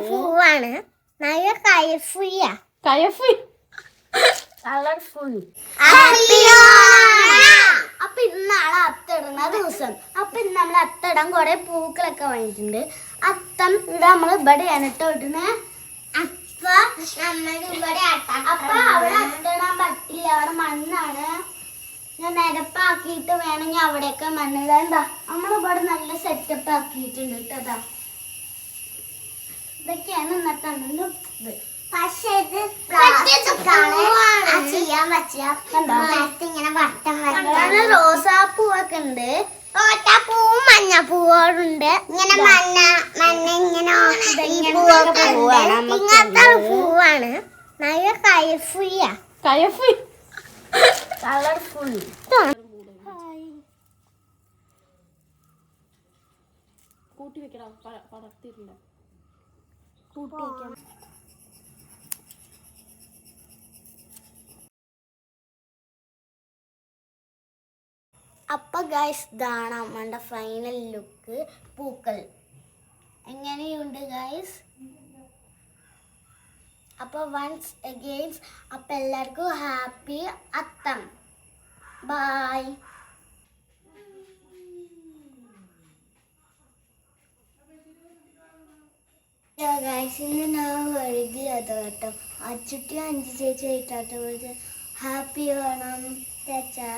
പൂവാണ്. നല്ല കളർഫുള്ളാ. കളർഫുൾ. അപ്പൊ ഇന്നാണ് അത്തടുന്ന ദിവസം. അപ്പൊ ഇന്ന് നമ്മൾ അത്തടാൻ കുറെ പൂക്കളൊക്കെ വാങ്ങിയിട്ടുണ്ട്. അത്തം ഇവിടെ നമ്മൾ ഇവിടെയാണ് ഇട്ടോട്ടുന്നത്. അപ്പൊ അവിടെ അത്തടാൻ പറ്റില്ല, അവിടെ മണ്ണാണ്. ഞാൻ നിരപ്പാക്കിയിട്ട് വേണമെങ്കിൽ അവിടെയൊക്കെ മണ്ണിടാൻ. എന്താ നമ്മളിവിടെ നല്ല സെറ്റപ്പ് ആക്കിയിട്ടുണ്ട് കേട്ടോ. ഇതൊക്കെയാണ് ഇന്നത്തെ ഇത്. പക്ഷെ ഇത് ചെയ്യാൻ പറ്റിങ്ങനെ വട്ടം വരയ്ക്കാൻ റോസാപ്പൂവൊക്കെ ഉണ്ട്. റോസാപ്പൂവും മഞ്ഞപ്പൂവുണ്ട്. ഇങ്ങനെ ഇങ്ങനത്തെ പൂവാണ്. നല്ല കളർഫുള്ളാ. കളർഫുൾ. കളർഫുൾ. കൂട്ടി വെക്കണം. പടർത്തിയിട്ടില്ല. കൂട്ടി വെക്കാം. അപ്പൊ ഗൈസ് ഇതാണ് അമ്മയുടെ ഫൈനൽ ലുക്ക്. പൂക്കൾ എങ്ങനെയുണ്ട് ഗൈസ്? അപ്പൊ വൺസ് അഗെയിൻസ് അപ്പൊ എല്ലാവർക്കും ഹാപ്പി അത്തം. ബൈ. ഗൈസ് ഇന്ന് ഞാൻ വഴുകി അത് കേട്ടോ. അച്ചുട്ടി 5 ചേച്ചി ആയിട്ടാട്ടോ ഹാപ്പി വേണം ചേച്ചാ.